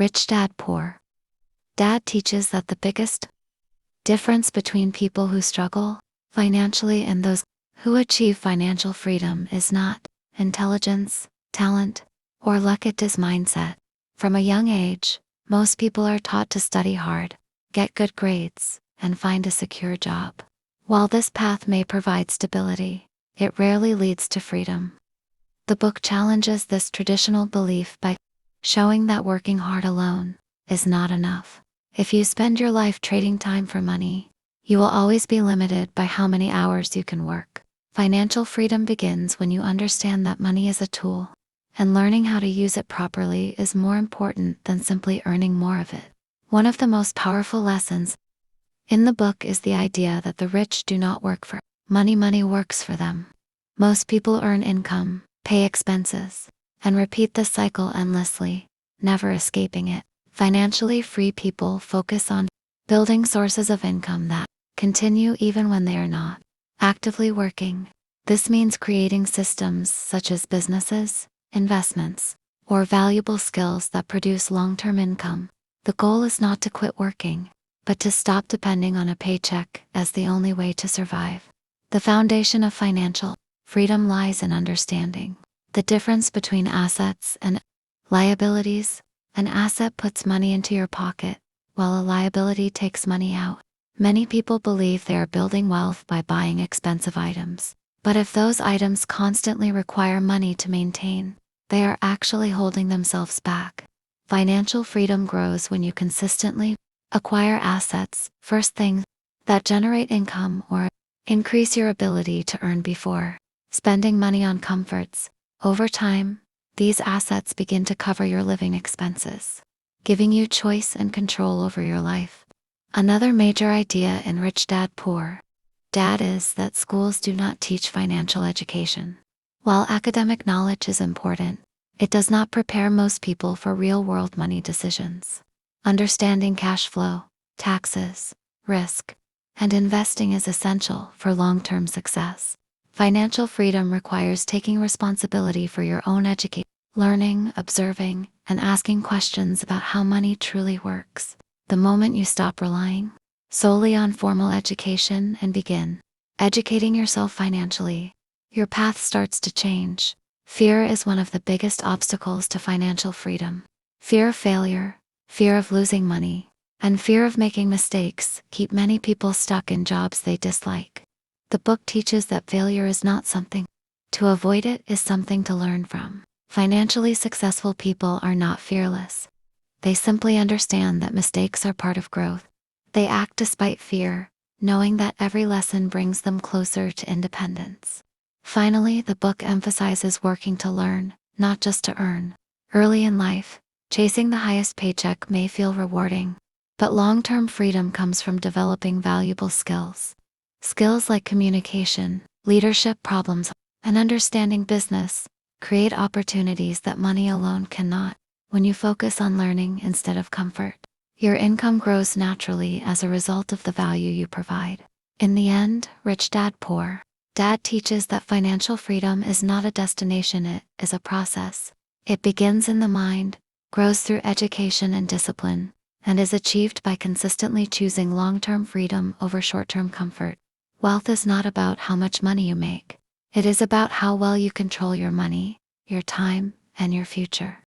Rich Dad Poor Dad teaches that the biggest difference between people who struggle financially and those who achieve financial freedom is not intelligence, talent, or luck. It is mindset. From a young age, most people are taught to study hard, get good grades, and find a secure job. While this path may provide stability, it rarely leads to freedom. The book challenges this traditional belief by showing that working hard alone is not enough. If you spend your life trading time for money, you will always be limited by how many hours you can work. Financial freedom begins when you understand that money is a tool, and learning how to use it properly is more important than simply earning more of it. One of the most powerful lessons in the book is the idea that the rich do not work for money, money works for them. Most people earn income, pay expenses, and repeat this cycle endlessly, never escaping it. Financially free people focus on building sources of income that continue even when they are not actively working. This means creating systems such as businesses, investments, or valuable skills that produce long-term income. The goal is not to quit working, but to stop depending on a paycheck as the only way to survive. The foundation of financial freedom lies in understanding the difference between assets and liabilities. An asset puts money into your pocket, while a liability takes money out. Many people believe they are building wealth by buying expensive items, but if those items constantly require money to maintain, they are actually holding themselves back. Financial freedom grows when you consistently acquire assets, first things that generate income or increase your ability to earn before spending money on comforts. Over time, these assets begin to cover your living expenses, giving you choice and control over your life. Another major idea in Rich Dad Poor Dad is that schools do not teach financial education. While academic knowledge is important, it does not prepare most people for real-world money decisions. Understanding cash flow, taxes, risk, and investing is essential for long-term success. Financial freedom requires taking responsibility for your own education, learning, observing, and asking questions about how money truly works. The moment you stop relying solely on formal education and begin educating yourself financially, your path starts to change. Fear is one of the biggest obstacles to financial freedom. Fear of failure, fear of losing money, and fear of making mistakes keep many people stuck in jobs they dislike. The book teaches that failure is not something to avoid, it is something to learn from. Financially successful people are not fearless. They simply understand that mistakes are part of growth. They act despite fear, knowing that every lesson brings them closer to independence. Finally, the book emphasizes working to learn, not just to earn. Early in life, chasing the highest paycheck may feel rewarding, but long-term freedom comes from developing valuable skills. Skills like communication, leadership, problems, and understanding business create opportunities that money alone cannot. When you focus on learning instead of comfort, your income grows naturally as a result of the value you provide. In the end, Rich Dad Poor Dad teaches that financial freedom is not a destination, it is a process. It begins in the mind, grows through education and discipline, and is achieved by consistently choosing long-term freedom over short-term comfort. Wealth is not about how much money you make. It is about how well you control your money, your time, and your future.